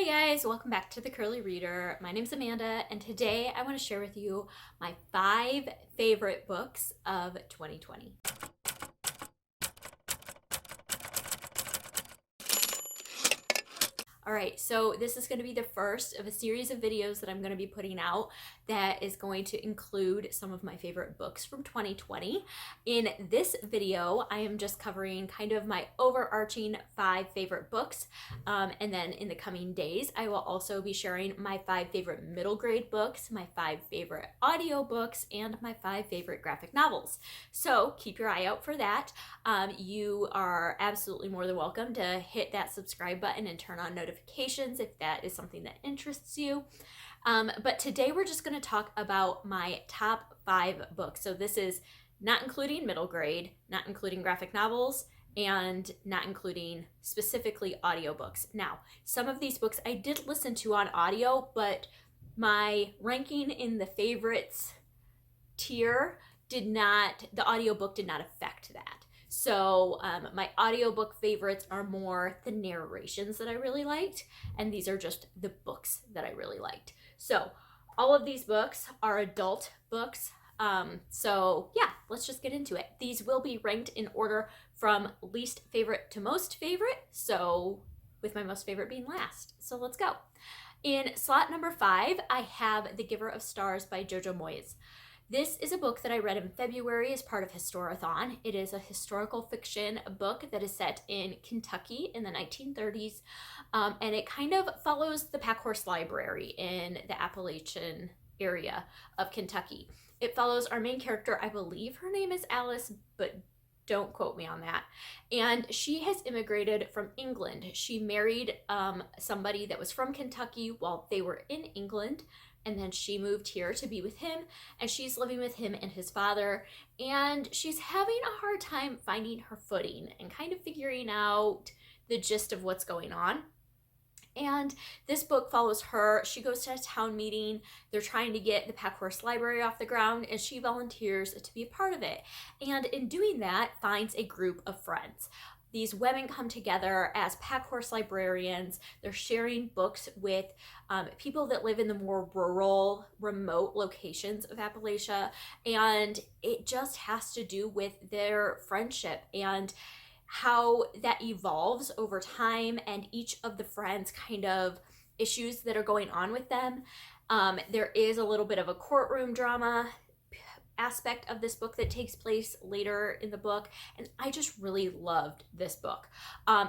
Hey guys, welcome back to the Curly Reader. My name's Amanda, and today I want to share with you my 5 favorite books of 2020. All right, so this is going to be the first of a series of videos that I'm going to be putting out that is going to include some of my favorite books from 2020. In this video, I am just covering kind of my overarching 5 favorite books. And then in the coming days, I will also be sharing my 5 favorite middle grade books, my 5 favorite audiobooks, and my 5 favorite graphic novels. So keep your eye out for that. You are absolutely more than welcome to hit that subscribe button and turn on notifications if that is something that interests you. But today we're just going to talk about my top 5 books. So this is not including middle grade, not including graphic novels, and not including specifically audiobooks. Now, some of these books I did listen to on audio, but my ranking in the favorites tier the audiobook did not affect that. So my audiobook favorites are more the narrations that I really liked, and these are just the books that I really liked. So all of these books are adult books. So yeah, let's just get into it. These will be ranked in order from least favorite to most favorite, so with my most favorite being last. So let's go. In slot number 5, I have The Giver of Stars by Jojo Moyes. This is a book that I read in February as part of Historathon. It is a historical fiction book that is set in Kentucky in the 1930s, and it kind of follows the Packhorse Library in the Appalachian area of Kentucky. It follows our main character, I believe her name is Alice, but don't quote me on that. And she has immigrated from England. She married somebody that was from Kentucky while they were in England. And then she moved here to be with him, and she's living with him and his father, and she's having a hard time finding her footing and kind of figuring out the gist of what's going on. And this book follows her. She goes to a town meeting. They're trying to get the Packhorse Library off the ground, and she volunteers to be a part of it. And in doing that, finds a group of friends. These women come together as Packhorse librarians. They're sharing books with people that live in the more rural, remote locations of Appalachia. And it just has to do with their friendship and how that evolves over time, and each of the friends kind of issues that are going on with them. There is a little bit of a courtroom drama aspect of this book that takes place later in the book, and I just really loved this book.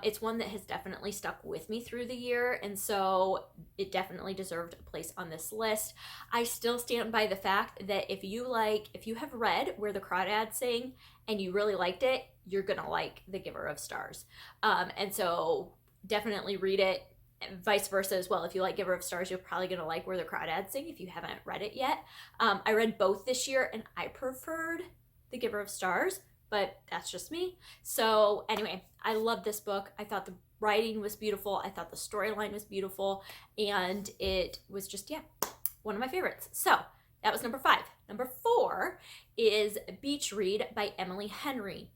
It's one that has definitely stuck with me through the year, and so it definitely deserved a place on this list. I still stand by the fact that if you have read Where the Crawdads Sing and you really liked it, you're gonna like The Giver of Stars. And so definitely read it. Vice versa as well. If you like Giver of Stars, you're probably going to like Where the Crawdads Sing if you haven't read it yet. I read both this year, and I preferred The Giver of Stars, but that's just me. So anyway, I love this book. I thought the writing was beautiful. I thought the storyline was beautiful, and it was just, one of my favorites. So that was number 5. Number 4 is Beach Read by Emily Henry.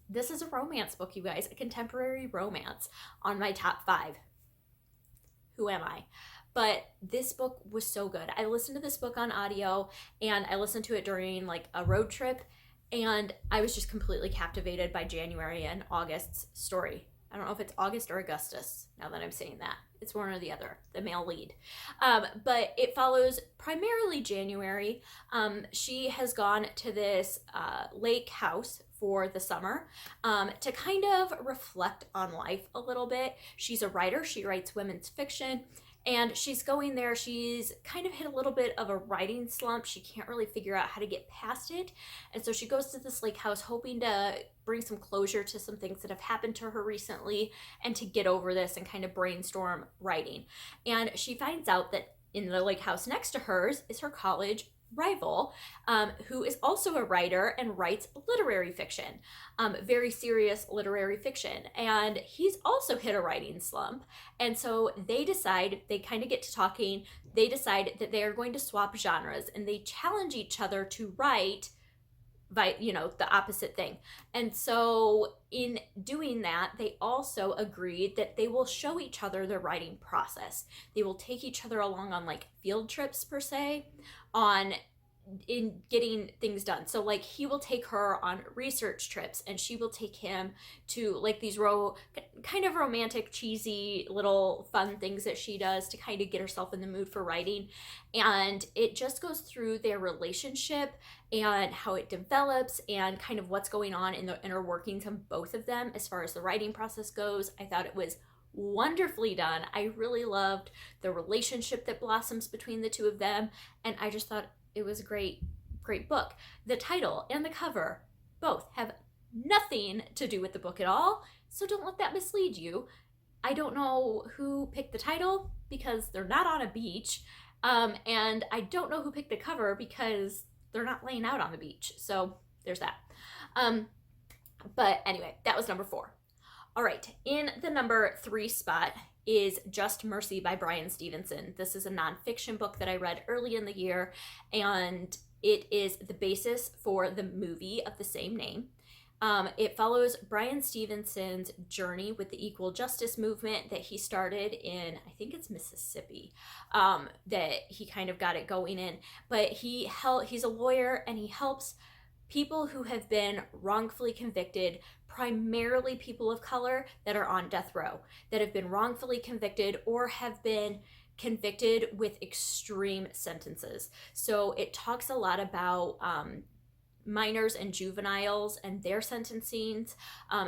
This is a romance book, you guys, a contemporary romance on my top 5. Who am I? But this book was so good. I listened to this book on audio, and I listened to it during like a road trip, and I was just completely captivated by January and August's story. I don't know if it's August or Augustus, now that I'm saying that. It's one or the other, the male lead. But it follows primarily January. She has gone to this lake house for the summer to kind of reflect on life a little bit. She's a writer. She writes women's fiction. And she's going there. She's kind of hit a little bit of a writing slump. She can't really figure out how to get past it. And so she goes to this lake house hoping to bring some closure to some things that have happened to her recently and to get over this and kind of brainstorm writing. And she finds out that in the lake house next to hers is her college rival, who is also a writer and writes literary fiction, very serious literary fiction. And he's also hit a writing slump. And so they kind of get to talking. They decide that they are going to swap genres, and they challenge each other to write the opposite thing. And so in doing that, they also agreed that they will show each other their writing process. They will take each other along on like field trips per se, on in getting things done. So like he will take her on research trips and she will take him to like these kind of romantic, cheesy little fun things that she does to kind of get herself in the mood for writing. And it just goes through their relationship and how it develops and kind of what's going on in the inner workings of both of them as far as the writing process goes. I thought it was wonderfully done. I really loved the relationship that blossoms between the two of them, and I just thought it was a great book. The title and the cover both have nothing to do with the book at all, so don't let that mislead you. I don't know who picked the title because they're not on a beach, and I don't know who picked the cover because they're not laying out on the beach. So there's that. But anyway, that was number 4. All right, in the number 3 spot is Just Mercy by Bryan Stevenson. This is a nonfiction book that I read early in the year, and it is the basis for the movie of the same name. It follows Bryan Stevenson's journey with the equal justice movement that he started in, I think it's Mississippi, that he kind of got it going in. But he's a lawyer, and he helps people who have been wrongfully convicted, primarily people of color that are on death row, that have been wrongfully convicted or have been convicted with extreme sentences. So it talks a lot about minors and juveniles and their sentencings.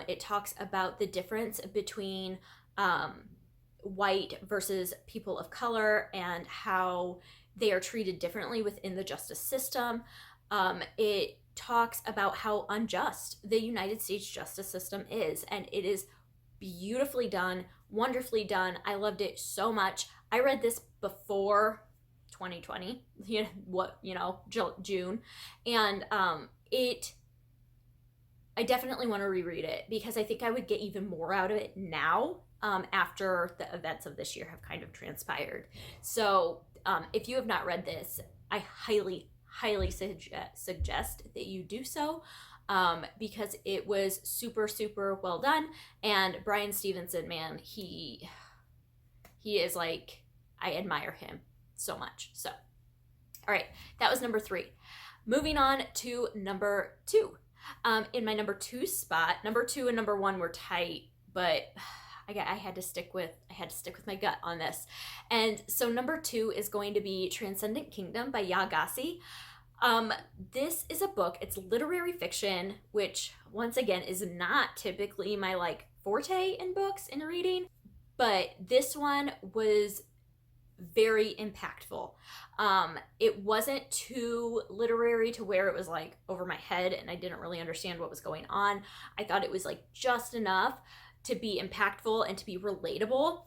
It talks about the difference between white versus people of color and how they are treated differently within the justice system. It talks about how unjust the United States justice system is, and it is beautifully done, wonderfully done. I loved it so much. I read this before 2020, June, and I definitely want to reread it because I think I would get even more out of it now, after the events of this year have kind of transpired. So if you have not read this, I highly suggest that you do so, because it was super, super well done. And Bryan Stevenson, man, he is like, I admire him so much. So, all right, that was number 3. Moving on to number 2. In my number 2 spot, number 2 and number 1 were tight, but I had to stick with my gut on this. And so number 2 is going to be Transcendent Kingdom by Ya Gassi. This is a book, it's literary fiction, which once again is not typically my like forte in books and reading, but this one was very impactful. It wasn't too literary to where it was like over my head and I didn't really understand what was going on. I thought it was like just enough to be impactful and to be relatable.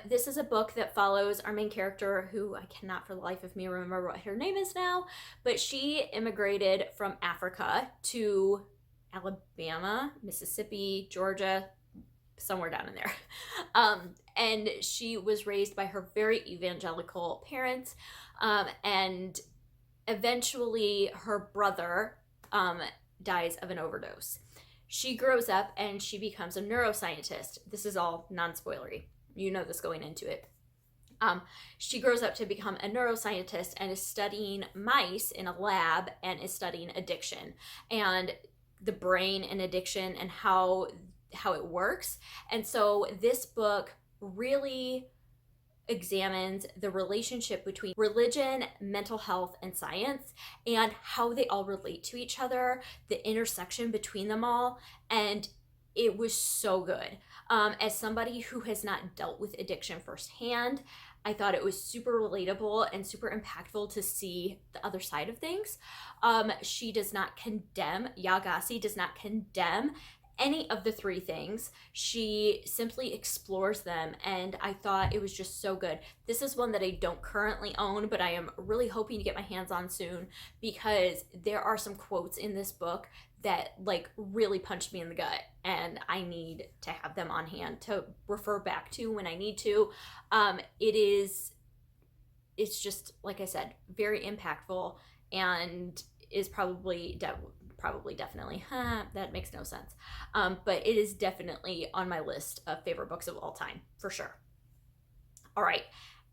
This is a book that follows our main character, who I cannot for the life of me remember what her name is now, but she immigrated from Africa to Alabama, Mississippi, Georgia, somewhere down in there. And she was raised by her very evangelical parents, and eventually her brother dies of an overdose. She grows up and she becomes a neuroscientist. This is all non-spoilery. You know this going into it. She grows up to become a neuroscientist and is studying mice in a lab and is studying addiction and the brain and addiction and how it works. And so this book really examines the relationship between religion, mental health, and science, and how they all relate to each other, the intersection between them all, and it was so good. As somebody who has not dealt with addiction firsthand, I thought it was super relatable and super impactful to see the other side of things. She does not condemn, Ya Gassi does not condemn any of the 3 things. She simply explores them, and I thought it was just so good. This is one that I don't currently own, but I am really hoping to get my hands on soon, because there are some quotes in this book that like really punched me in the gut, and I need to have them on hand to refer back to when I need to. It's just, like I said, very impactful, and is probably probably definitely, that makes no sense. But it is definitely on my list of favorite books of all time, for sure. All right.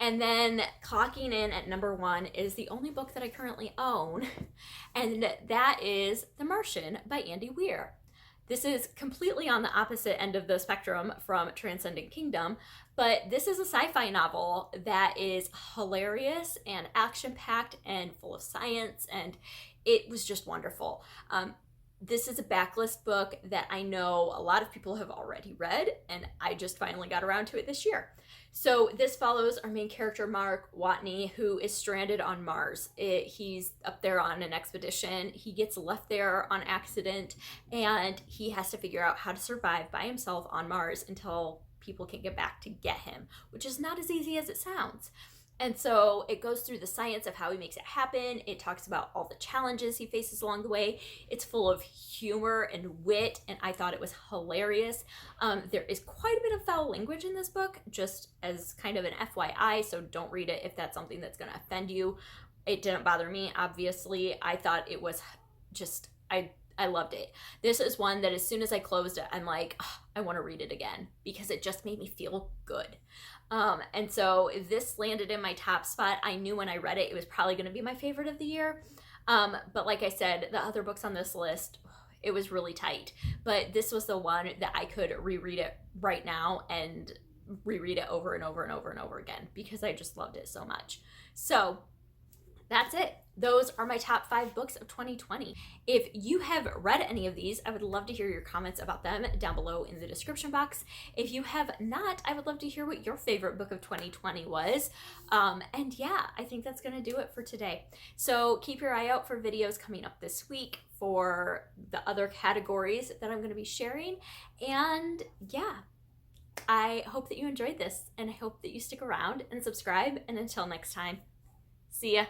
And then clocking in at number 1 is the only book that I currently own, and that is The Martian by Andy Weir. This is completely on the opposite end of the spectrum from Transcendent Kingdom, but this is a sci-fi novel that is hilarious and action-packed and full of science, and it was just wonderful. This is a backlist book that I know a lot of people have already read, and I just finally got around to it this year. So this follows our main character, Mark Watney, who is stranded on Mars. He's up there on an expedition. He gets left there on accident, and he has to figure out how to survive by himself on Mars until people can get back to get him, which is not as easy as it sounds. And so it goes through the science of how he makes it happen. It talks about all the challenges he faces along the way. It's full of humor and wit, and I thought it was hilarious. There is quite a bit of foul language in this book, just as kind of an FYI, so don't read it if that's something that's going to offend you. It didn't bother me, obviously. I thought it was just, I loved it. This is one that as soon as I closed it, I'm like, oh, I want to read it again because it just made me feel good. And so this landed in my top spot. I knew when I read it, it was probably going to be my favorite of the year. But like I said, the other books on this list, it was really tight. But this was the one that I could reread it right now and reread it over and over and over and over again because I just loved it so much. So that's it. Those are my top 5 books of 2020. If you have read any of these, I would love to hear your comments about them down below in the description box. If you have not, I would love to hear what your favorite book of 2020 was. And yeah, I think that's going to do it for today. So keep your eye out for videos coming up this week for the other categories that I'm going to be sharing. And yeah, I hope that you enjoyed this, and I hope that you stick around and subscribe. And until next time, see ya.